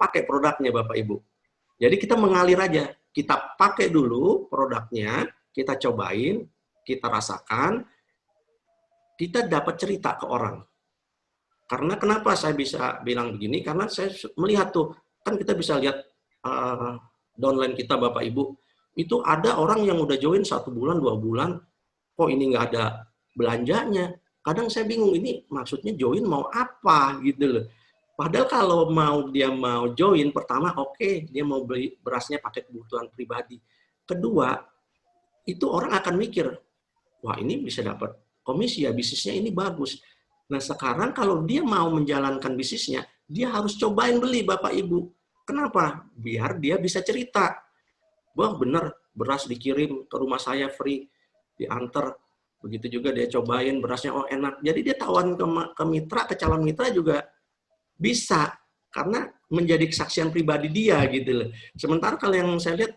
pakai produknya Bapak Ibu. Jadi kita mengalir aja, kita pakai dulu produknya, kita cobain, kita rasakan, kita dapat cerita ke orang. Karena kenapa saya bisa bilang begini? Karena saya melihat tuh, kan kita bisa lihat downline kita Bapak Ibu, itu ada orang yang udah join 1 bulan, 2 bulan, kok ini nggak ada belanjanya. Kadang saya bingung, ini maksudnya join mau apa gitu loh. Padahal kalau dia mau join, pertama oke, dia mau beli berasnya pakai kebutuhan pribadi. Kedua, itu orang akan mikir, wah ini bisa dapat komisi ya, bisnisnya ini bagus. Nah sekarang kalau dia mau menjalankan bisnisnya, dia harus cobain beli Bapak Ibu. Kenapa? Biar dia bisa cerita. Wah bener, beras dikirim ke rumah saya free, diantar. Begitu juga dia cobain berasnya, oh enak. Jadi dia tawarin ke mitra, ke calon mitra juga bisa. Karena menjadi kesaksian pribadi dia gitu loh. Sementara kalau yang saya lihat,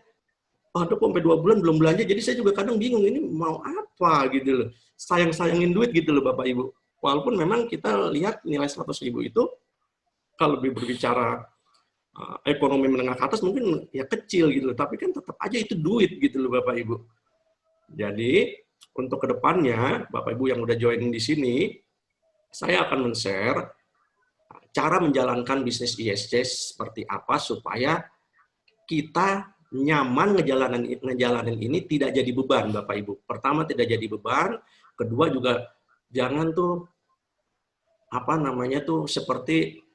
aduh sampai 2 bulan belum belanja, jadi saya juga kadang bingung ini mau apa gitu loh. Sayang-sayangin duit gitu loh Bapak Ibu. Walaupun memang kita lihat nilai 100.000 itu, kalau lebih berbicara ekonomi menengah ke atas mungkin ya kecil gitu loh, tapi kan tetap aja itu duit gitu loh Bapak Ibu. Jadi untuk kedepannya Bapak Ibu yang udah join di sini, saya akan men-share cara menjalankan bisnis ISC seperti apa supaya kita nyaman ngejalanin ini tidak jadi beban Bapak Ibu. Pertama tidak jadi beban, kedua juga jangan tuh seperti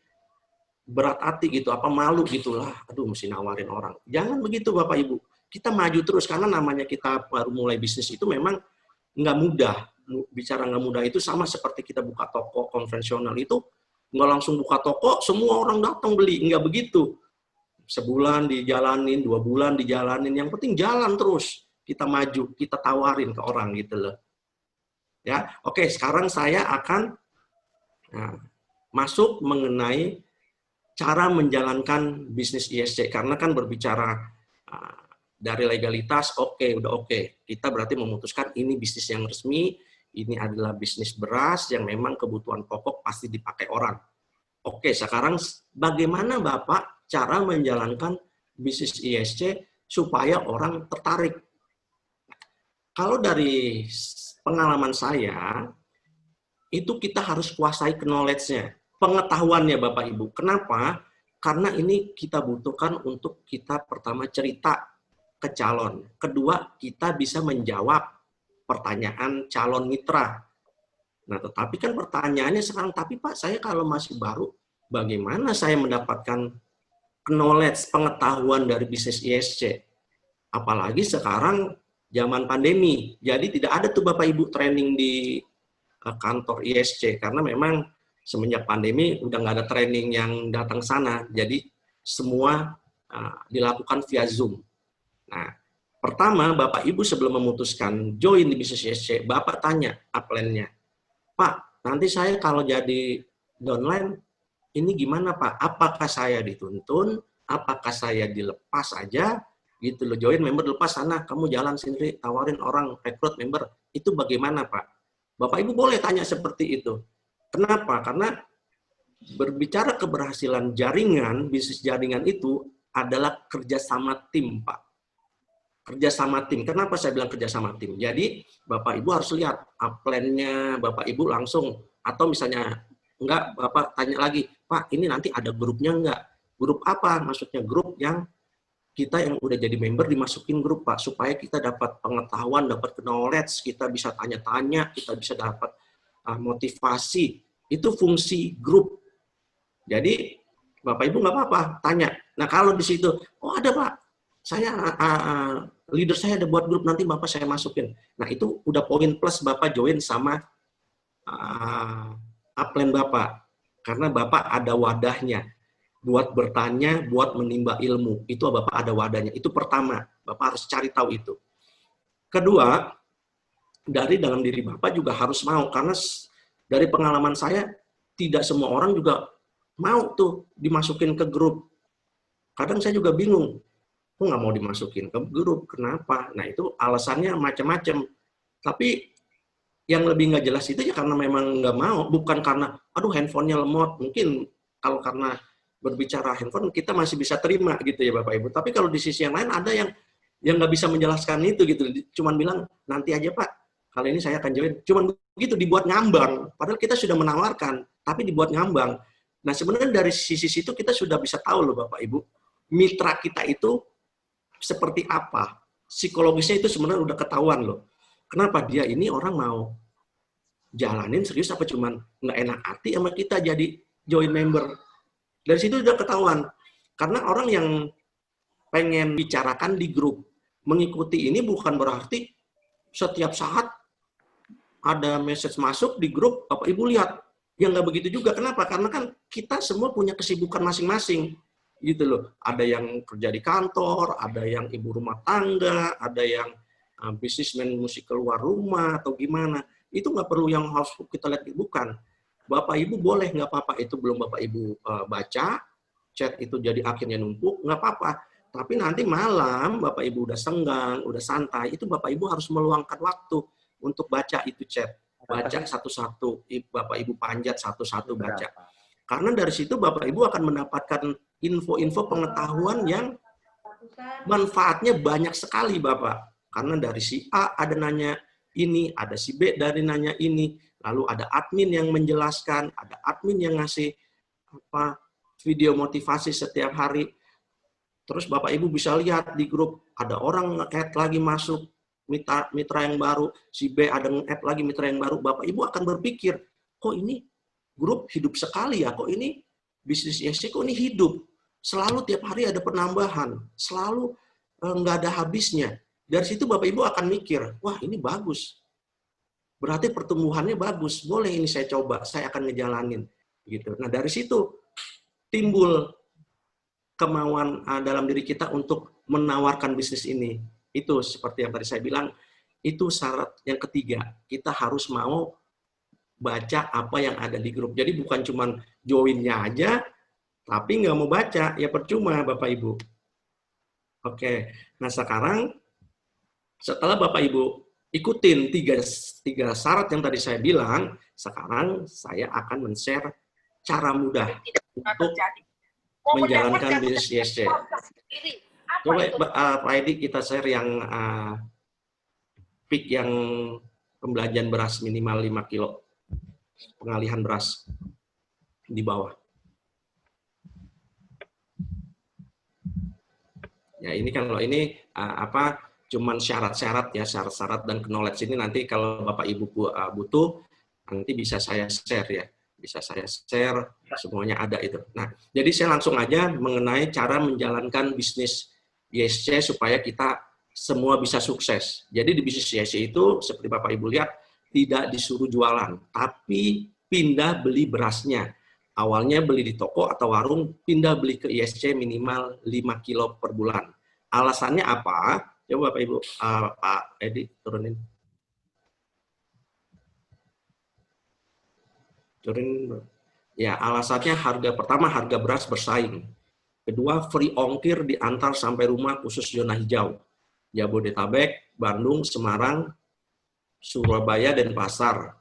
berat hati gitu, malu gitulah, aduh mesti nawarin orang. Jangan begitu Bapak Ibu. Kita maju terus karena namanya kita baru mulai bisnis itu memang nggak mudah. Bicara nggak mudah itu sama seperti kita buka toko konvensional itu, nggak langsung buka toko semua orang datang beli, nggak begitu. Sebulan dijalanin, 2 bulan dijalanin, yang penting jalan terus. Kita maju, kita tawarin ke orang gitu loh. Ya, oke, sekarang saya akan masuk mengenai cara menjalankan bisnis ISC, karena kan berbicara dari legalitas, udah oke. Kita berarti memutuskan ini bisnis yang resmi, ini adalah bisnis beras yang memang kebutuhan pokok pasti dipakai orang. Oke, sekarang bagaimana Bapak cara menjalankan bisnis ISC supaya orang tertarik? Kalau dari pengalaman saya, itu kita harus kuasai knowledge-nya, pengetahuannya Bapak Ibu. Kenapa? Karena ini kita butuhkan untuk kita pertama cerita ke calon. Kedua, kita bisa menjawab pertanyaan calon mitra. Nah, tetapi kan pertanyaannya sekarang, tapi Pak, saya kalau masih baru, bagaimana saya mendapatkan knowledge, pengetahuan dari bisnis ISC? Apalagi sekarang zaman pandemi. Jadi tidak ada tuh Bapak Ibu training di kantor ISC, karena memang semenjak pandemi udah nggak ada training yang datang sana, jadi semua dilakukan via Zoom. Nah, pertama Bapak Ibu sebelum memutuskan join di bisnis ISC, Bapak tanya upline-nya, Pak, nanti saya kalau jadi downline, ini gimana Pak? Apakah saya dituntun? Apakah saya dilepas aja? Gitu loh, join member lepas sana, kamu jalan sendiri, tawarin orang, rekrut member, itu bagaimana Pak? Bapak Ibu boleh tanya seperti itu. Kenapa? Karena berbicara keberhasilan jaringan, bisnis jaringan itu adalah kerjasama tim, Pak. Kerjasama tim. Kenapa saya bilang kerjasama tim? Jadi Bapak Ibu harus lihat upline-nya Bapak Ibu langsung, atau misalnya enggak, Bapak tanya lagi, Pak ini nanti ada grupnya enggak? Grup apa? Maksudnya grup yang kita yang udah jadi member dimasukin grup Pak, supaya kita dapat pengetahuan, dapat knowledge, kita bisa tanya-tanya, kita bisa dapat motivasi. Itu fungsi grup. Jadi Bapak Ibu nggak apa-apa tanya. Nah kalau di situ, oh ada Pak, saya leader saya ada buat grup, nanti Bapak saya masukin. Nah itu udah poin plus Bapak join sama upline Bapak, karena Bapak ada wadahnya. Buat bertanya, buat menimba ilmu. Itu Bapak ada wadahnya. Itu pertama, Bapak harus cari tahu itu. Kedua, dari dalam diri Bapak juga harus mau. Karena dari pengalaman saya, tidak semua orang juga mau tuh dimasukin ke grup. Kadang saya juga bingung, kok nggak mau dimasukin ke grup, kenapa? Nah itu alasannya macam-macam. Tapi yang lebih nggak jelas itu ya karena memang nggak mau, bukan karena, aduh handphonenya lemot. Mungkin kalau karena berbicara handphone kita masih bisa terima gitu ya Bapak Ibu. Tapi kalau di sisi yang lain ada yang nggak bisa menjelaskan itu gitu, cuman bilang nanti aja Pak, kali ini saya akan join. Cuman begitu dibuat ngambang, padahal kita sudah menawarkan, tapi dibuat ngambang. Nah sebenarnya dari sisi situ kita sudah bisa tahu loh Bapak Ibu, mitra kita itu seperti apa, psikologisnya itu sebenarnya udah ketahuan loh. Kenapa dia ini orang mau jalanin serius apa cuman nggak enak hati sama kita jadi join member. Dari situ udah ketahuan. Karena orang yang pengen bicarakan di grup, mengikuti ini bukan berarti setiap saat ada message masuk di grup, Bapak Ibu lihat. Ya nggak begitu juga. Kenapa? Karena kan kita semua punya kesibukan masing-masing. Gitu loh. Ada yang kerja di kantor, ada yang ibu rumah tangga, ada yang bisnismen musik keluar rumah, atau gimana. Itu nggak perlu yang harus kita lihat. Bukan. Bapak Ibu boleh, nggak apa-apa. Itu belum Bapak Ibu baca, chat itu jadi akhirnya numpuk, nggak apa-apa. Tapi nanti malam Bapak Ibu udah senggang, udah santai, itu Bapak Ibu harus meluangkan waktu untuk baca itu chat. Baca satu-satu, Bapak Ibu panjat satu-satu baca. Karena dari situ Bapak Ibu akan mendapatkan info-info pengetahuan yang manfaatnya banyak sekali Bapak. Karena dari si A ada nanya ini, ada si B dari nanya ini, lalu ada admin yang menjelaskan, ada admin yang ngasih video motivasi setiap hari. Terus Bapak Ibu bisa lihat di grup, ada orang nge-add lagi masuk, mitra yang baru, si B ada nge-add lagi mitra yang baru. Bapak Ibu akan berpikir, kok ini grup hidup sekali ya, kok ini bisnis ISC kok ini hidup. Selalu tiap hari ada penambahan, selalu nggak ada habisnya. Dari situ Bapak Ibu akan mikir, wah ini bagus. Berarti pertumbuhannya bagus, boleh ini saya coba, saya akan ngejalanin. Gitu. Nah dari situ timbul kemauan dalam diri kita untuk menawarkan bisnis ini. Itu seperti yang tadi saya bilang, itu syarat yang ketiga. Kita harus mau baca apa yang ada di grup. Jadi bukan cuma join-nya aja, tapi nggak mau baca, ya percuma Bapak Ibu. Oke, nah sekarang setelah Bapak Ibu ikutin tiga syarat yang tadi saya bilang, sekarang saya akan men-share cara mudah untuk menjalankan bisnis ISC. Coba Pak Edi kita share yang peak yang pembelanjaan beras minimal 5 kilo. Pengalihan beras di bawah. Ya ini kalau ini cuman syarat-syarat ya, syarat-syarat dan knowledge ini nanti kalau Bapak Ibu butuh nanti bisa saya share ya. Bisa saya share, semuanya ada itu. Nah, jadi saya langsung aja mengenai cara menjalankan bisnis ISC supaya kita semua bisa sukses. Jadi di bisnis ISC itu, seperti Bapak Ibu lihat, tidak disuruh jualan, tapi pindah beli berasnya. Awalnya beli di toko atau warung, pindah beli ke ISC minimal 5 kilo per bulan. Alasannya apa? Coba Bapak Ibu, Pak Edi turunin. Ya, alasannya pertama harga beras bersaing. Kedua, free ongkir diantar sampai rumah khusus zona hijau. Jabodetabek, Bandung, Semarang, Surabaya, Denpasar,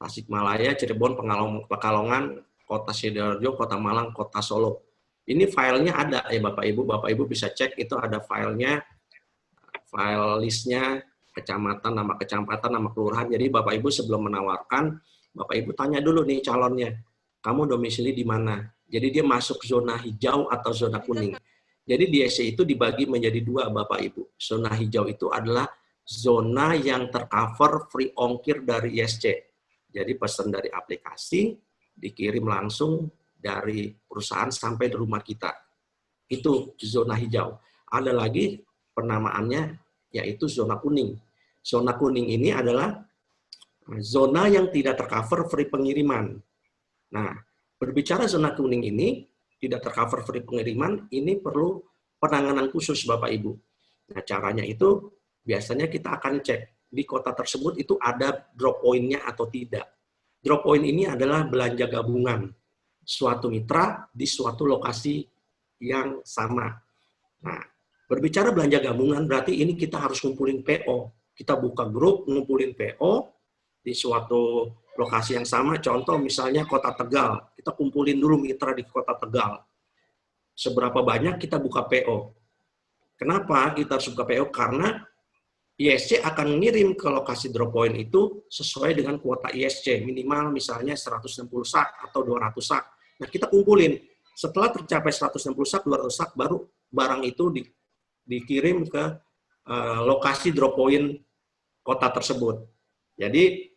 Tasikmalaya, Cirebon, Pekalongan, Kota Sidoarjo, Kota Malang, Kota Solo. Ini filenya ada ya Bapak Ibu. Bapak Ibu bisa cek itu ada filenya, file listnya, kecamatan, nama kecamatan, nama kelurahan. Jadi Bapak Ibu sebelum menawarkan, Bapak Ibu tanya dulu nih calonnya, kamu domisili di mana? Jadi dia masuk zona hijau atau zona kuning. Jadi di ISC itu dibagi menjadi dua Bapak Ibu. Zona hijau itu adalah zona yang tercover free ongkir dari ISC. Jadi pesan dari aplikasi, dikirim langsung dari perusahaan sampai di rumah kita. Itu zona hijau. Ada lagi penamaannya yaitu zona kuning. Zona kuning ini adalah zona yang tidak tercover free pengiriman. Nah, berbicara zona kuning ini, tidak tercover free pengiriman, ini perlu penanganan khusus Bapak Ibu. Nah, caranya itu biasanya kita akan cek di kota tersebut itu ada drop point-nya atau tidak. Drop point ini adalah belanja gabungan suatu mitra di suatu lokasi yang sama. Nah, berbicara belanja gabungan berarti ini kita harus ngumpulin PO. Kita buka grup, ngumpulin PO di suatu lokasi yang sama. Contoh misalnya Kota Tegal. Kita kumpulin dulu mitra di Kota Tegal. seberapa banyak kita buka PO. Kenapa kita harus buka PO? Karena ISC akan ngirim ke lokasi drop point itu sesuai dengan kuota ISC, minimal misalnya 160 sak atau 200 sak. Nah, kita kumpulin. Setelah tercapai 160 sak, 200 sak, baru barang itu dikirim ke lokasi drop point kota tersebut. Jadi,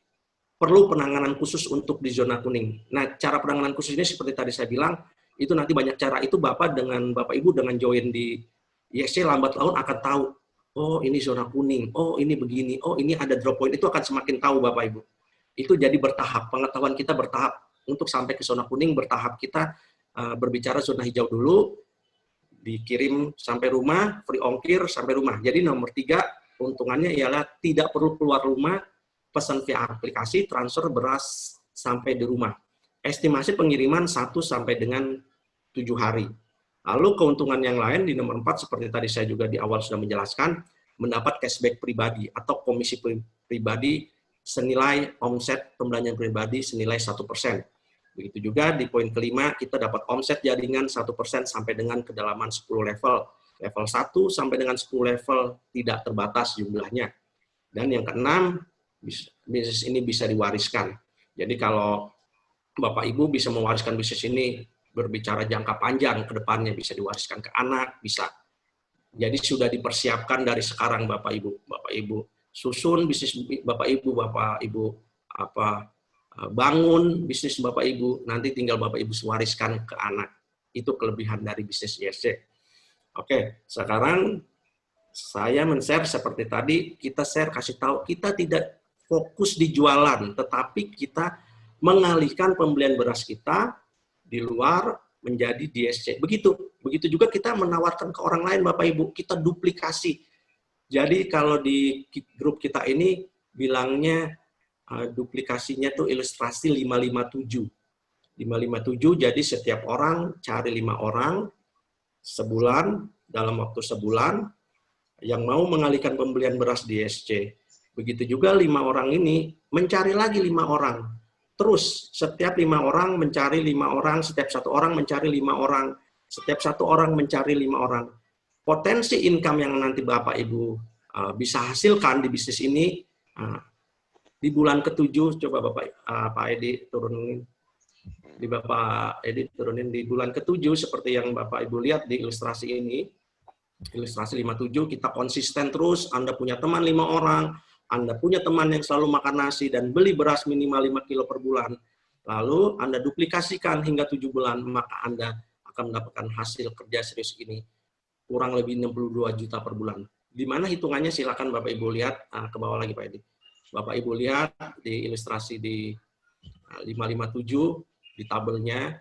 perlu penanganan khusus untuk di zona kuning. Nah, cara penanganan khusus ini seperti tadi saya bilang, itu nanti banyak cara. Itu Bapak Ibu dengan join di ISC lambat laun akan tahu, oh ini zona kuning, oh ini begini, oh ini ada drop point, itu akan semakin tahu Bapak Ibu. Itu jadi bertahap, pengetahuan kita bertahap. Untuk sampai ke zona kuning bertahap, kita berbicara zona hijau dulu, dikirim sampai rumah, free ongkir sampai rumah. Jadi nomor 3, keuntungannya ialah tidak perlu keluar rumah, pesan via aplikasi, transfer beras sampai di rumah. Estimasi pengiriman 1 sampai dengan 7 hari. Lalu keuntungan yang lain di nomor 4, seperti tadi saya juga di awal sudah menjelaskan, mendapat cashback pribadi atau komisi pribadi senilai omset pembelanjaan pribadi senilai 1%. Begitu juga di poin kelima, kita dapat omset jaringan 1% sampai dengan kedalaman 10 level. Level 1 sampai dengan 10 level tidak terbatas jumlahnya. Dan yang keenam, bisnis ini bisa diwariskan. Jadi kalau Bapak Ibu bisa mewariskan bisnis ini, berbicara jangka panjang ke depannya, bisa diwariskan ke anak, bisa. Jadi sudah dipersiapkan dari sekarang Bapak Ibu susun bisnis Bapak Ibu bangun bisnis Bapak Ibu, nanti tinggal Bapak Ibu wariskan ke anak. Itu kelebihan dari bisnis ISC. Oke, sekarang saya men-share seperti tadi, kita share kasih tahu, kita tidak fokus di jualan, tetapi kita mengalihkan pembelian beras kita di luar menjadi DSC. Begitu juga kita menawarkan ke orang lain, Bapak Ibu, kita duplikasi. Jadi kalau di grup kita ini bilangnya duplikasinya tuh ilustrasi 557. 557, jadi setiap orang cari 5 orang sebulan, dalam waktu sebulan, yang mau mengalihkan pembelian beras DSC. Begitu juga 5 orang ini mencari lagi 5 orang. Terus setiap 5 orang mencari 5 orang, setiap 1 orang mencari 5 orang, setiap 1 orang mencari 5 orang. Potensi income yang nanti Bapak Ibu bisa hasilkan di bisnis ini di bulan ke-7, coba Pak Edi turunin. Di Bapak Edi turunin di bulan ke-7 seperti yang Bapak Ibu lihat di ilustrasi ini. Ilustrasi 57, kita konsisten terus, Anda punya teman 5 orang, Anda punya teman yang selalu makan nasi dan beli beras minimal 5 kilo per bulan, lalu Anda duplikasikan hingga 7 bulan, maka Anda akan mendapatkan hasil kerja serius ini kurang lebih 62 juta per bulan. Di mana hitungannya silakan Bapak Ibu lihat, ke bawah lagi Pak Edi. Bapak Ibu lihat di ilustrasi di 557, di tabelnya,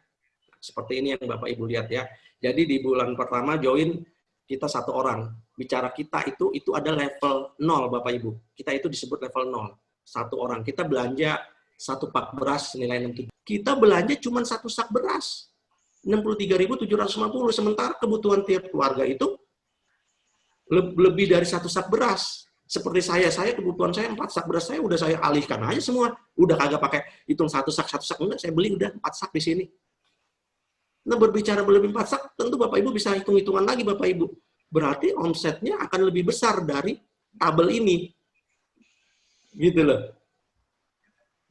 seperti ini yang Bapak Ibu lihat ya. Jadi di bulan pertama join, kita 1 orang. Bicara kita itu ada level 0 Bapak Ibu. Kita itu disebut level 0. 1 orang. Kita belanja 1 pak beras nilai 67. Kita belanja cuma 1 sak beras. 63.750. Sementara kebutuhan tiap keluarga itu lebih dari 1 sak beras. Seperti saya kebutuhan saya 4 sak beras, saya udah saya alihkan aja semua. Udah kagak pakai hitung 1 sak, enggak, saya beli udah 4 sak di sini. Nah, berbicara berlebih 4 sak, tentu Bapak Ibu bisa hitung-hitungan lagi Bapak Ibu. Berarti omsetnya akan lebih besar dari tabel ini. Gitu loh.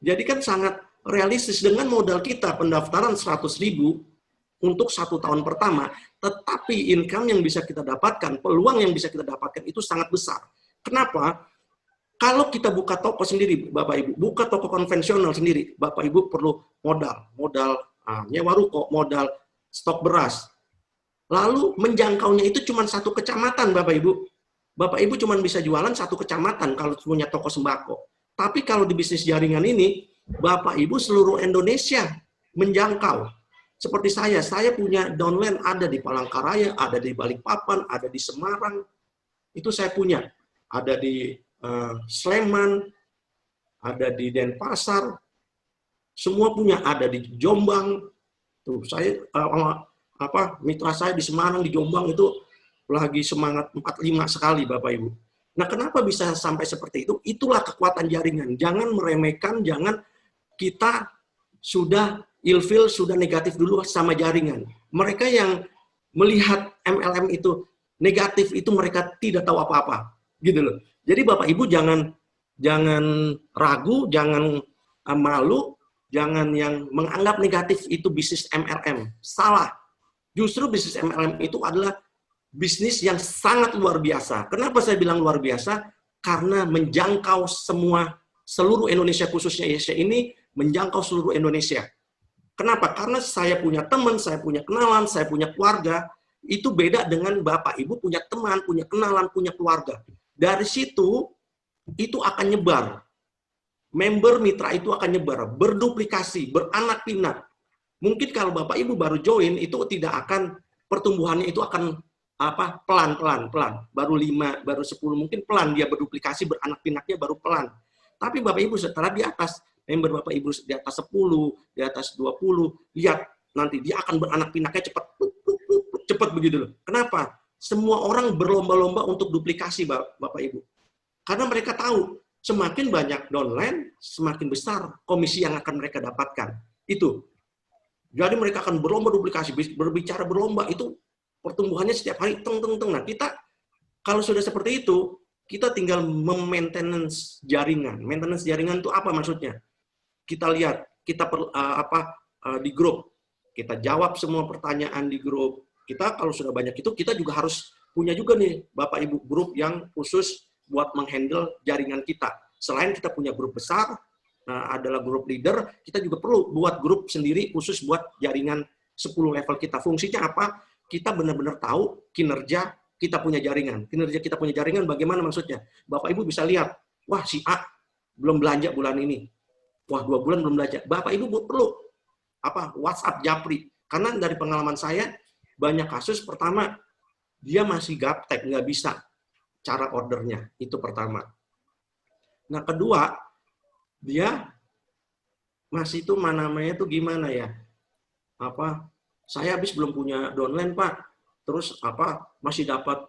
Jadi kan sangat realistis dengan modal kita pendaftaran 100.000 untuk 1 tahun pertama, tetapi income yang bisa kita dapatkan, peluang yang bisa kita dapatkan itu sangat besar. Kenapa? Kalau kita buka toko sendiri, Bapak Ibu, buka toko konvensional sendiri, Bapak Ibu perlu modal nyewa ruko, modal stok beras. Lalu menjangkaunya itu cuma 1 kecamatan, Bapak Ibu. Bapak Ibu cuma bisa jualan 1 kecamatan kalau punya toko sembako. Tapi kalau di bisnis jaringan ini, Bapak Ibu seluruh Indonesia menjangkau. Seperti saya punya downline ada di Palangkaraya, ada di Balikpapan, ada di Semarang. Itu saya punya. Ada di Sleman, ada di Denpasar. Semua punya, ada di Jombang. Tuh, saya mitra saya di Semarang, di Jombang itu lagi semangat 45 sekali Bapak Ibu. Nah, kenapa bisa sampai seperti itu? Itulah kekuatan jaringan. Jangan meremehkan, jangan kita sudah ilfil, sudah negatif dulu sama jaringan. Mereka yang melihat MLM itu negatif, itu mereka tidak tahu apa-apa, gitu loh. Jadi Bapak Ibu jangan ragu, jangan malu, jangan yang menganggap negatif itu bisnis MLM. Salah. Justru bisnis MLM itu adalah bisnis yang sangat luar biasa. Kenapa saya bilang luar biasa? Karena menjangkau seluruh Indonesia, khususnya ISC ini menjangkau seluruh Indonesia. Kenapa? Karena saya punya teman, saya punya kenalan, saya punya keluarga. Itu beda dengan Bapak Ibu punya teman, punya kenalan, punya keluarga. Dari situ, itu akan nyebar. Member mitra itu akan nyebar, berduplikasi, beranak pinak. Mungkin kalau Bapak Ibu baru join, itu tidak akan, pertumbuhannya itu akan pelan. Baru 5, baru 10, mungkin pelan dia berduplikasi, beranak pinaknya baru pelan. Tapi Bapak Ibu setelah di atas, member Bapak Ibu di atas 10, di atas 20, lihat nanti dia akan beranak pinaknya cepat begitu loh. Kenapa? Semua orang berlomba-lomba untuk duplikasi Bapak Ibu. Karena mereka tahu semakin banyak downline, semakin besar komisi yang akan mereka dapatkan. Itu. Jadi mereka akan berlomba duplikasi, berbicara berlomba, itu pertumbuhannya setiap hari teng. Nah, kita kalau sudah seperti itu, kita tinggal memaintenance jaringan. Maintenance jaringan itu apa maksudnya? Kita lihat, kita di grup, kita jawab semua pertanyaan di grup. Kita kalau sudah banyak itu, kita juga harus punya juga nih Bapak Ibu grup yang khusus buat menghandle jaringan kita. Selain kita punya grup besar, adalah grup leader, kita juga perlu buat grup sendiri khusus buat jaringan 10 level kita. Fungsinya apa? Kita benar-benar tahu kinerja kita punya jaringan. Kinerja kita punya jaringan bagaimana maksudnya? Bapak Ibu bisa lihat, wah si A belum belanja bulan ini. Wah 2 bulan belum belanja. Bapak Ibu perlu WhatsApp Japri. Karena dari pengalaman saya, banyak kasus pertama, dia masih gaptek, nggak bisa cara ordernya. Itu pertama. Nah, kedua, dia masih itu namanya itu gimana ya? Saya habis belum punya downline, Pak. Terus masih dapat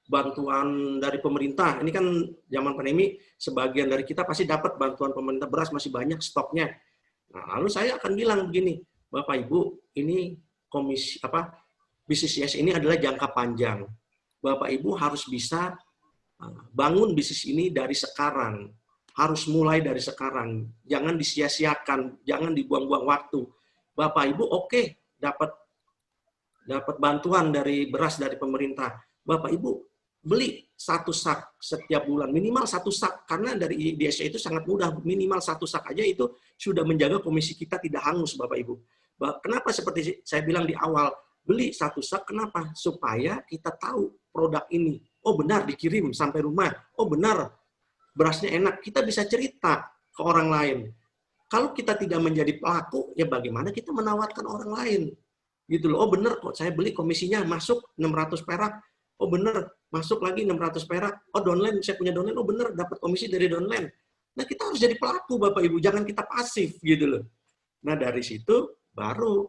bantuan dari pemerintah. Ini kan zaman pandemi, sebagian dari kita pasti dapat bantuan pemerintah, beras masih banyak stoknya. Nah, lalu saya akan bilang begini, Bapak Ibu, ini bisnis IS ini adalah jangka panjang. Bapak Ibu harus bisa bangun bisnis ini dari sekarang. Harus mulai dari sekarang. Jangan disia-siakan, jangan dibuang-buang waktu. Bapak Ibu dapat bantuan dari beras dari pemerintah. Bapak Ibu beli 1 sak setiap bulan, minimal 1 sak, karena dari DSC itu sangat mudah, minimal 1 sak aja itu sudah menjaga komisi kita tidak hangus, Bapak Ibu. Kenapa seperti saya bilang di awal, beli 1 sak, kenapa? Supaya kita tahu produk ini. Oh benar dikirim sampai rumah, oh benar berasnya enak, kita bisa cerita ke orang lain. Kalau kita tidak menjadi pelaku, ya bagaimana kita menawarkan orang lain? Gitu loh, oh benar kok saya beli komisinya masuk 600 perak, oh benar masuk lagi 600 perak, oh downline, saya punya downline, oh benar dapat komisi dari downline. Nah kita harus jadi pelaku Bapak Ibu, jangan kita pasif gitu loh. Nah dari situ baru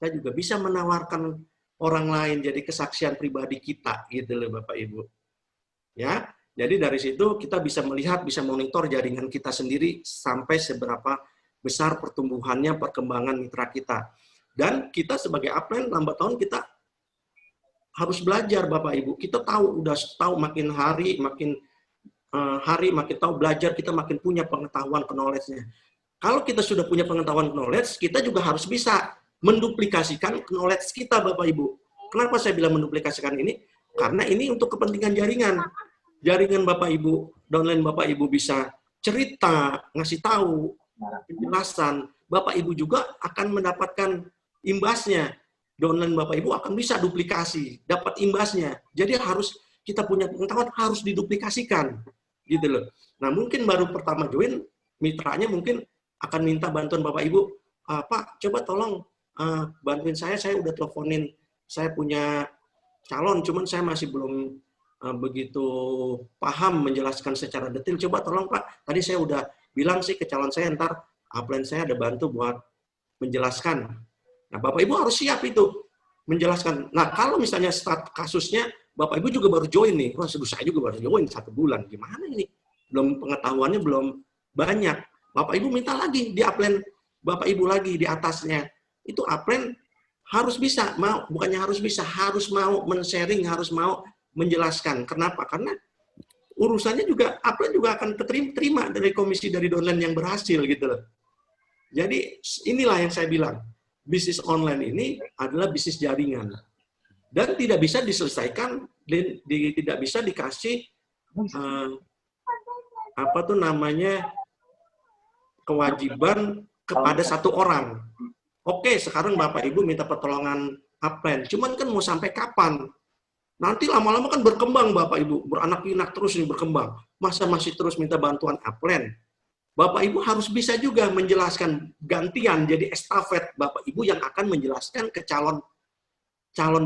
kita juga bisa menawarkan orang lain jadi kesaksian pribadi kita gitu loh Bapak Ibu. Ya, jadi dari situ kita bisa melihat, bisa monitor jaringan kita sendiri sampai seberapa besar pertumbuhannya, perkembangan mitra kita. Dan kita sebagai upline lambat tahun kita harus belajar Bapak Ibu. Kita udah tahu makin hari makin tahu belajar, kita makin punya pengetahuan knowledge-nya. Kalau kita sudah punya pengetahuan knowledge, kita juga harus bisa menduplikasikan knowledge kita Bapak Ibu. Kenapa saya bilang menduplikasikan ini? Karena ini untuk kepentingan jaringan. Jaringan Bapak Ibu, downline Bapak Ibu bisa cerita, ngasih tahu, penjelasan. Bapak Ibu juga akan mendapatkan imbasnya. Downline Bapak Ibu akan bisa duplikasi, dapat imbasnya. Jadi kita punya pengetahuan harus diduplikasikan. Gitu loh. Nah mungkin baru pertama join, mitranya mungkin akan minta bantuan Bapak Ibu, Pak coba tolong bantuin saya udah teleponin, saya punya calon, cuman saya masih belum begitu paham menjelaskan secara detail. Coba tolong Pak, tadi saya udah bilang sih ke calon saya, ntar upline saya ada bantu buat menjelaskan. Nah Bapak Ibu harus siap itu menjelaskan. Nah kalau misalnya start kasusnya Bapak Ibu juga baru join nih, wah saya juga baru join 1 bulan, gimana ini? Belum pengetahuannya belum banyak. Bapak Ibu minta lagi di upline Bapak Ibu lagi di atasnya. Itu upline harus bisa, mau, bukannya harus bisa, harus mau men-sharing, harus mau menjelaskan. Kenapa? Karena urusannya juga, apa juga akan terima dari komisi dari downline yang berhasil gitu loh. Jadi inilah yang saya bilang, bisnis online ini adalah bisnis jaringan dan tidak bisa diselesaikan, tidak bisa dikasih apa tuh namanya kewajiban kepada satu orang. Oke, sekarang Bapak Ibu minta pertolongan upline, cuman kan mau sampai kapan? Nanti lama-lama kan berkembang Bapak Ibu, beranak pinak terus ini berkembang. Masa masih terus minta bantuan upline? Bapak Ibu harus bisa juga menjelaskan gantian jadi estafet Bapak Ibu yang akan menjelaskan ke calon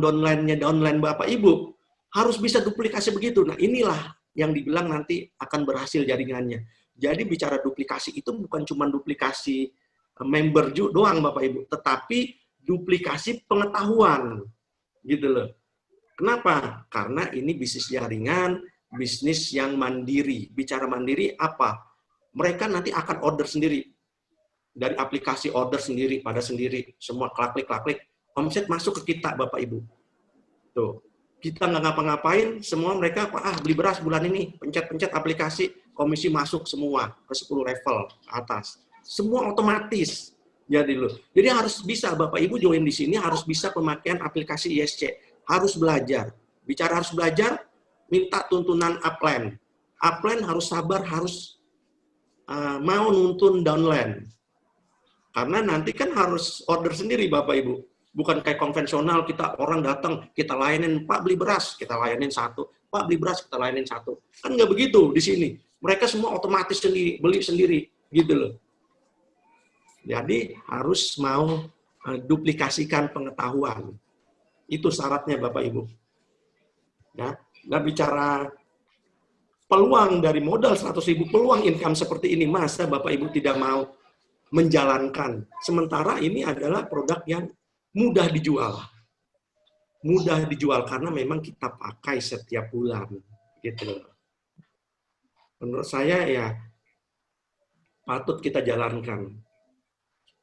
downline Bapak Ibu. Harus bisa duplikasi begitu. Nah, inilah yang dibilang nanti akan berhasil jaringannya. Jadi bicara duplikasi itu bukan cuma duplikasi member doang Bapak Ibu, tetapi duplikasi pengetahuan. Gitu loh. Kenapa? Karena ini bisnis jaringan, bisnis yang mandiri. Bicara mandiri apa? Mereka nanti akan order sendiri. Dari aplikasi order sendiri, pada sendiri. Semua klik-klik, omset masuk ke kita, Bapak Ibu. Tuh. Kita nggak ngapa-ngapain, semua mereka, beli beras bulan ini, pencet-pencet aplikasi, komisi masuk semua, ke 10 level ke atas. Semua otomatis. Jadi harus bisa, Bapak Ibu join di sini, harus bisa pemakaian aplikasi ISC. Harus belajar. Bicara harus belajar, minta tuntunan upline. Upline harus sabar, harus mau nuntun downline. Karena nanti kan harus order sendiri Bapak Ibu. Bukan kayak konvensional, kita orang datang, kita layanin, Pak beli beras, kita layanin satu. Pak beli beras, kita layanin satu. Kan nggak begitu di sini. Mereka semua otomatis sendiri, beli sendiri. Gitu loh. Jadi harus mau duplikasikan pengetahuan. Itu syaratnya Bapak Ibu. Ya, nggak bicara peluang dari modal 100.000, peluang income seperti ini, masa Bapak Ibu tidak mau menjalankan. Sementara ini adalah produk yang mudah dijual. Mudah dijual karena memang kita pakai setiap bulan. Gitu. Menurut saya ya patut kita jalankan.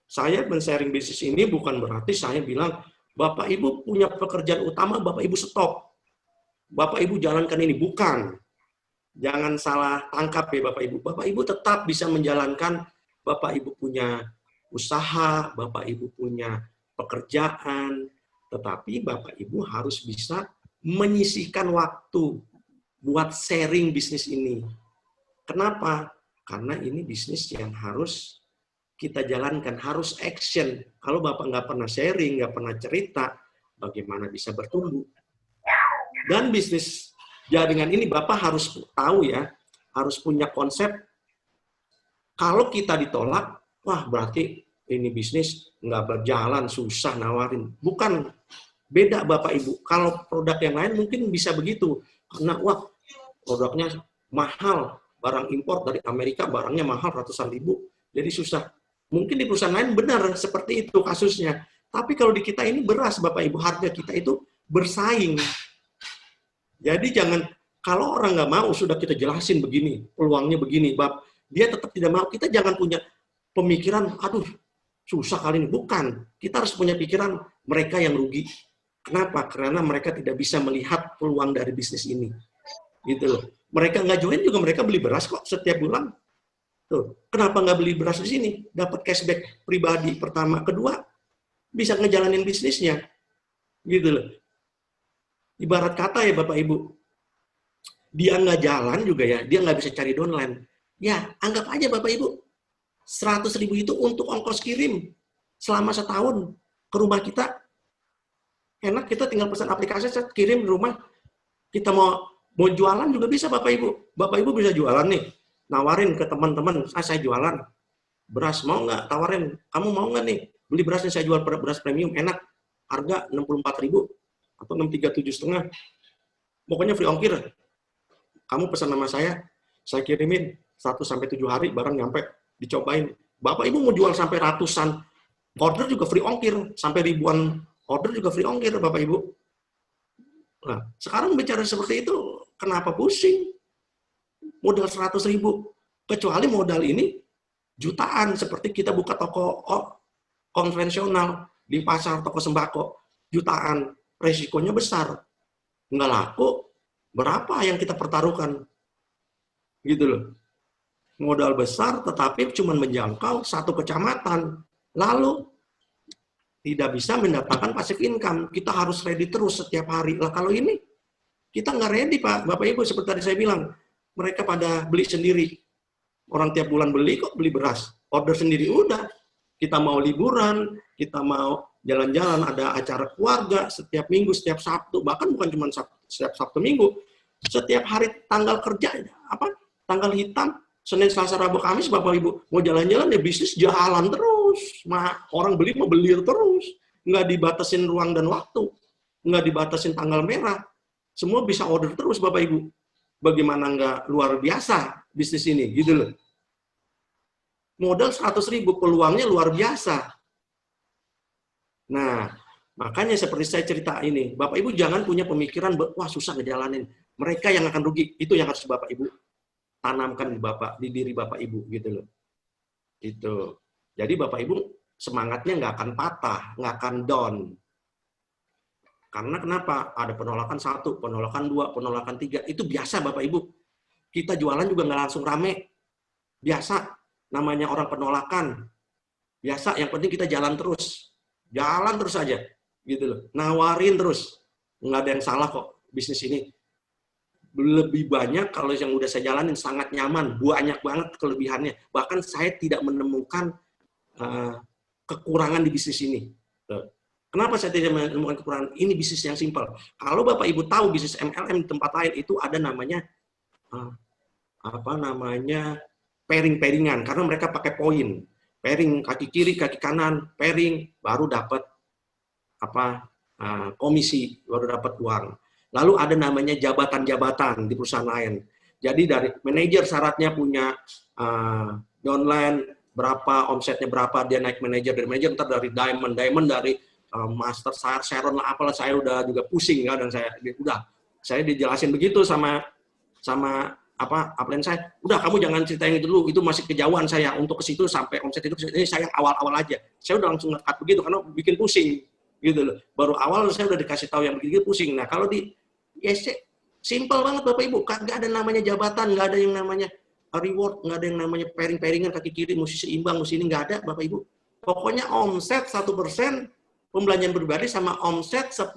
Saya men-sharing bisnis ini bukan berarti saya bilang, Bapak Ibu punya pekerjaan utama, Bapak Ibu stop. Bapak Ibu jalankan ini. Bukan. Jangan salah tangkap ya Bapak Ibu. Bapak Ibu tetap bisa menjalankan, Bapak Ibu punya usaha, Bapak Ibu punya pekerjaan, tetapi Bapak Ibu harus bisa menyisihkan waktu buat sharing bisnis ini. Kenapa? Karena ini bisnis yang harus kita jalankan, harus action. Kalau Bapak nggak pernah sharing, nggak pernah cerita, bagaimana bisa bertumbuh? Dan bisnis jaringan ini Bapak harus tahu ya, harus punya konsep. Kalau kita ditolak, wah berarti ini bisnis nggak berjalan, susah nawarin. Bukan, beda Bapak Ibu. Kalau produk yang lain mungkin bisa begitu. Karena wah produknya mahal, barang impor dari Amerika barangnya mahal ratusan ribu, jadi susah. Mungkin di perusahaan lain benar seperti itu kasusnya. Tapi kalau di kita ini beras Bapak Ibu, harga kita itu bersaing. Jadi jangan, kalau orang nggak mau, sudah kita jelasin begini, peluangnya begini, Bab, dia tetap tidak mau, kita jangan punya pemikiran, aduh, susah kali ini. Bukan, kita harus punya pikiran mereka yang rugi. Kenapa? Karena mereka tidak bisa melihat peluang dari bisnis ini. Gitu loh. Mereka nggak join juga, mereka beli beras kok setiap bulan. Tuh, kenapa nggak beli beras di sini? Dapat cashback pribadi, pertama. Kedua, bisa ngejalanin bisnisnya. Gitu loh. Ibarat kata ya Bapak Ibu, dia nggak jalan juga ya, dia nggak bisa cari downline. Ya, anggap aja Bapak Ibu, 100.000 itu untuk ongkos kirim selama setahun ke rumah kita. Enak, kita tinggal pesan aplikasi, saya kirim di rumah. Kita mau jualan juga bisa Bapak Ibu. Bapak Ibu bisa jualan nih, nawarin ke teman-teman, saya jualan beras, mau nggak? Tawarin, kamu mau nggak nih beli berasnya, saya jual beras premium, enak, harga 64.000 atau 637,5. Pokoknya free ongkir. Kamu pesan nama saya kirimin 1-7 hari barang nyampe, dicobain. Bapak Ibu mau jual sampai ratusan order juga free ongkir, sampai ribuan order juga free ongkir Bapak Ibu. Nah, sekarang bicara seperti itu, kenapa pusing? Modal 100.000, kecuali modal ini jutaan, seperti kita buka toko konvensional. di pasar toko sembako jutaan, resikonya besar. Nggak laku, berapa yang kita pertaruhkan? Gitu loh. Modal besar tetapi cuma menjangkau satu kecamatan. Lalu tidak bisa mendapatkan passive income. Kita harus ready terus setiap hari. Lah kalau ini kita nggak ready, Pak. Bapak Ibu, seperti tadi saya bilang, mereka pada beli sendiri. Orang tiap bulan beli kok, beli beras. Order sendiri udah. Kita mau liburan, kita mau jalan-jalan, ada acara keluarga setiap minggu, setiap Sabtu, bahkan bukan cuma setiap Sabtu Minggu, setiap hari tanggal kerja, tanggal hitam, Senin, Selasa, Rabu, Kamis, Bapak Ibu mau jalan-jalan ya bisnis jalan terus. Orang beli mau beli terus, nggak dibatasin ruang dan waktu, nggak dibatasin tanggal merah, semua bisa order terus Bapak Ibu. Bagaimana nggak luar biasa bisnis ini, gitu loh. Modal 100.000, peluangnya luar biasa. Nah, makanya seperti saya cerita ini, Bapak Ibu jangan punya pemikiran, wah susah ngejalanin. Mereka yang akan rugi, itu yang harus Bapak Ibu tanamkan di diri Bapak Ibu, gitu loh. Itu. Jadi Bapak Ibu semangatnya nggak akan patah, nggak akan down. Karena kenapa? Ada penolakan 1, penolakan 2, penolakan 3. Itu biasa Bapak Ibu. Kita jualan juga nggak langsung rame. Biasa. Namanya orang penolakan. Biasa, yang penting kita jalan terus. Jalan terus aja. Gitu loh. Nawarin terus. Nggak ada yang salah kok bisnis ini. Lebih banyak kalau yang udah saya jalanin sangat nyaman. Banyak banget kelebihannya. Bahkan saya tidak menemukan kekurangan di bisnis ini. Kenapa saya tidak menemukan kekurangan? Ini bisnis yang simpel. Kalau Bapak Ibu tahu bisnis MLM di tempat lain itu ada namanya pairing-pairingan, karena mereka pakai poin. Pairing kaki kiri, kaki kanan, pairing baru dapat komisi, baru dapat uang. Lalu ada namanya jabatan-jabatan di perusahaan lain. Jadi dari manajer syaratnya punya downline, berapa omsetnya berapa, dia naik manajer, dari manajer ntar dari diamond dari master Sharon lah, apalah, saya udah juga pusing ya, dan saya dijelasin begitu sama upline saya, udah kamu jangan ceritain itu dulu, itu masih kejauhan saya untuk ke situ sampai omset itu, ini saya awal-awal aja. Saya udah langsung nge-cut begitu karena bikin pusing gitu loh. Baru awal saya udah dikasih tahu yang begitu pusing. Nah, kalau di ISC simple banget Bapak Ibu, kagak ada namanya jabatan, nggak ada yang namanya reward, nggak ada yang namanya pairing-pairingan kaki kiri mesti seimbang, mesti ini, nggak ada Bapak Ibu. Pokoknya omset 1% pembelanjaan pribadi sama omset 1%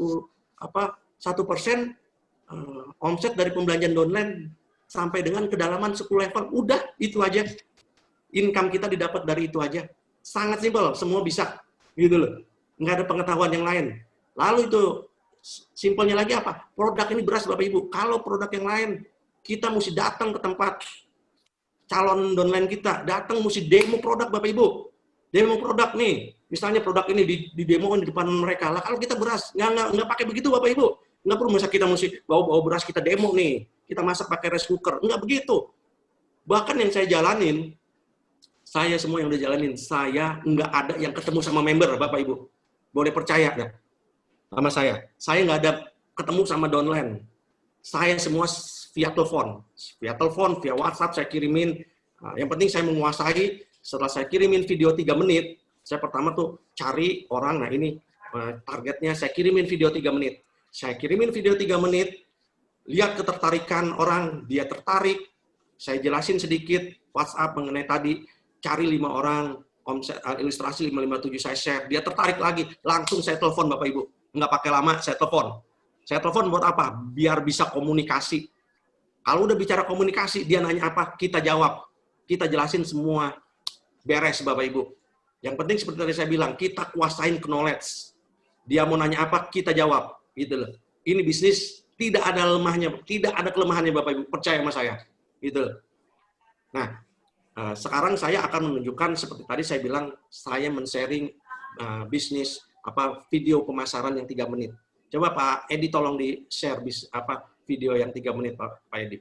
omset dari pembelanjaan online sampai dengan kedalaman 10 level, udah itu aja. Income kita didapat dari itu aja. Sangat simpel, semua bisa. Gitu loh. Nggak ada pengetahuan yang lain. Lalu itu, simpelnya lagi apa? Produk ini beras Bapak Ibu. Kalau produk yang lain, kita mesti datang ke tempat calon downline kita. Datang mesti demo produk Bapak Ibu. Demo produk nih. Misalnya produk ini di demo di depan mereka. Lah kalau kita beras, nggak pakai begitu Bapak Ibu. Nggak perlu masa kita mesti bawa beras kita demo nih. Kita masak pakai rice cooker. Enggak begitu. Bahkan yang saya jalanin, saya semua yang udah jalanin, saya nggak ada yang ketemu sama member, Bapak Ibu. Boleh percaya ya sama saya. Saya nggak ada ketemu sama downline. Saya semua via telepon. Via WhatsApp saya kirimin. Nah, yang penting saya menguasai. Setelah saya kirimin video 3 menit, saya pertama tuh cari orang, nah ini targetnya saya kirimin video 3 menit. Saya kirimin video 3 menit, lihat ketertarikan orang, dia tertarik, saya jelasin sedikit WhatsApp mengenai tadi, cari 5 orang, ilustrasi 557 saya share, dia tertarik lagi, langsung saya telepon Bapak Ibu, nggak pakai lama, saya telepon. Saya telepon buat apa? Biar bisa komunikasi. Kalau udah bicara komunikasi, dia nanya apa, kita jawab, kita jelasin semua, beres Bapak Ibu. Yang penting seperti tadi saya bilang, kita kuasain knowledge. Dia mau nanya apa, kita jawab, gitu loh. Ini bisnis tidak ada lemahnya, tidak ada kelemahannya Bapak Ibu, percaya sama saya. Gitu. Nah, sekarang saya akan menunjukkan seperti tadi saya bilang, saya men-sharing bisnis video pemasaran yang 3 menit. Coba Pak Edi tolong di-share video yang 3 menit Pak Edi.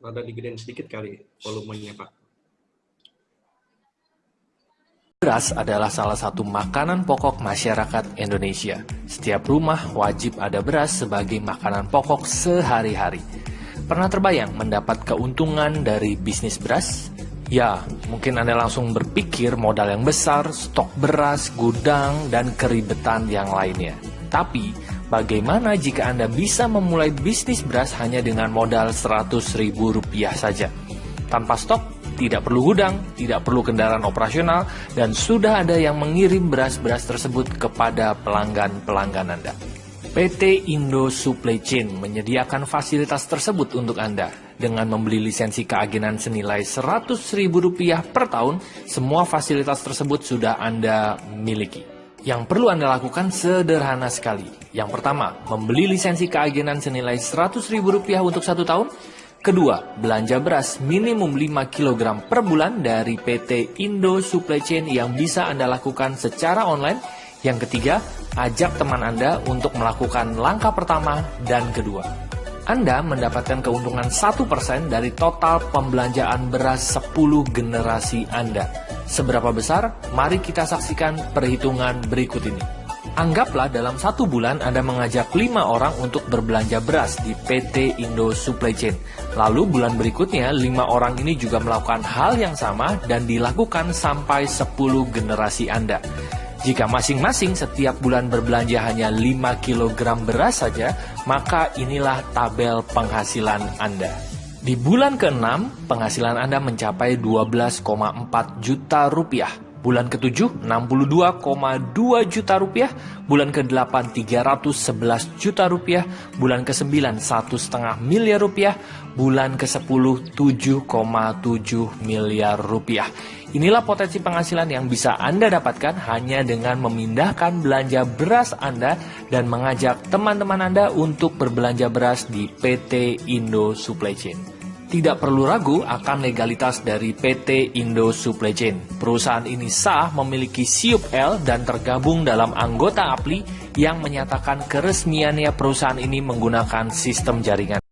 Rada digedein sedikit kali volumenya, Pak. Beras adalah salah satu makanan pokok masyarakat Indonesia. Setiap rumah wajib ada beras sebagai makanan pokok sehari-hari. Pernah terbayang mendapat keuntungan dari bisnis beras? Ya, mungkin Anda langsung berpikir modal yang besar, stok beras, gudang, dan keribetan yang lainnya. Tapi, bagaimana jika Anda bisa memulai bisnis beras hanya dengan modal Rp100.000 saja? Tanpa stok, tidak perlu gudang, tidak perlu kendaraan operasional, dan sudah ada yang mengirim beras-beras tersebut kepada pelanggan-pelanggan Anda. PT Indo Supply Chain menyediakan fasilitas tersebut untuk Anda. Dengan membeli lisensi keagenan senilai Rp100.000 per tahun, semua fasilitas tersebut sudah Anda miliki. Yang perlu Anda lakukan sederhana sekali. Yang pertama, membeli lisensi keagenan senilai Rp100.000 untuk 1 tahun. Kedua, belanja beras minimum 5 kg per bulan dari PT Indo Supply Chain yang bisa Anda lakukan secara online. Yang ketiga, ajak teman Anda untuk melakukan langkah pertama dan kedua. Anda mendapatkan keuntungan 1% dari total pembelanjaan beras 10 generasi Anda. Seberapa besar? Mari kita saksikan perhitungan berikut ini. Anggaplah dalam 1 bulan Anda mengajak 5 orang untuk berbelanja beras di PT Indo Supply Chain. Lalu bulan berikutnya 5 orang ini juga melakukan hal yang sama dan dilakukan sampai 10 generasi Anda. Jika masing-masing setiap bulan berbelanja hanya 5 kg beras saja, maka inilah tabel penghasilan Anda. Di bulan ke-6, penghasilan Anda mencapai Rp12,4 juta. Bulan ke-7, Rp62,2 juta. Bulan ke-8, Rp311 juta. Bulan ke-9, Rp1,5 miliar. Bulan ke-10, Rp7,7 miliar. Inilah potensi penghasilan yang bisa Anda dapatkan hanya dengan memindahkan belanja beras Anda dan mengajak teman-teman Anda untuk berbelanja beras di PT Indo Supply Chain. Tidak perlu ragu akan legalitas dari PT Indo Supply Chain. Perusahaan ini sah, memiliki SIUP L dan tergabung dalam anggota APLI yang menyatakan keresmiannya perusahaan ini menggunakan sistem jaringan.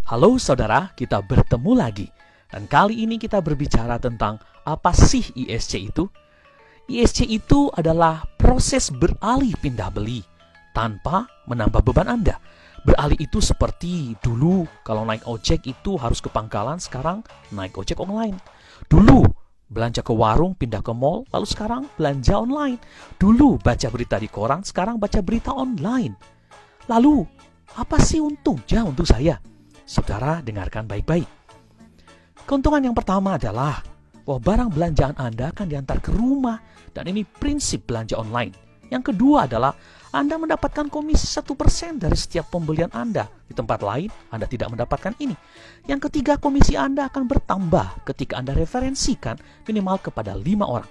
Halo saudara, kita bertemu lagi. Dan kali ini kita berbicara tentang apa sih ISC itu? ISC itu adalah proses beralih pindah beli tanpa menambah beban Anda. Beralih itu seperti dulu kalau naik ojek itu harus ke pangkalan, sekarang naik ojek online. Dulu belanja ke warung, pindah ke mall, lalu sekarang belanja online. Dulu baca berita di koran, sekarang baca berita online. Lalu, apa sih untungnya untuk saya? Saudara, dengarkan baik-baik. Keuntungan yang pertama adalah bahwa barang belanjaan Anda akan diantar ke rumah, dan ini prinsip belanja online. Yang kedua adalah Anda mendapatkan komisi 1% dari setiap pembelian Anda. Di tempat lain, Anda tidak mendapatkan ini. Yang ketiga, komisi Anda akan bertambah ketika Anda referensikan minimal kepada 5 orang.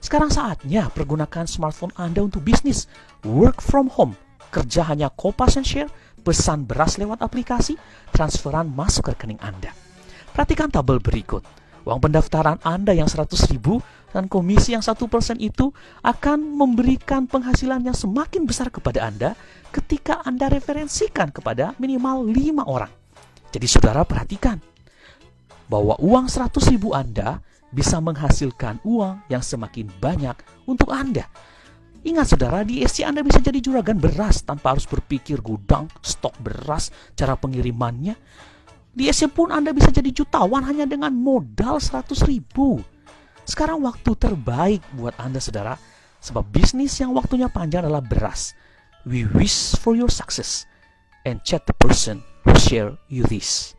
Sekarang saatnya pergunakan smartphone Anda untuk bisnis. Work from home. Kerja hanya Kopas and Share, pesan beras lewat aplikasi, transferan masuk ke rekening Anda. Perhatikan tabel berikut. Uang pendaftaran Anda yang 100.000 dan komisi yang 1% itu akan memberikan penghasilan yang semakin besar kepada Anda ketika Anda referensikan kepada minimal 5 orang. Jadi saudara perhatikan bahwa uang 100.000 Anda bisa menghasilkan uang yang semakin banyak untuk Anda. Ingat saudara, di ISC Anda bisa jadi juragan beras tanpa harus berpikir gudang, stok beras, cara pengirimannya. Di ISC pun Anda bisa jadi jutawan hanya dengan modal 100.000. Sekarang waktu terbaik buat Anda saudara, sebab bisnis yang waktunya panjang adalah beras. We wish for your success and chat the person who share you this.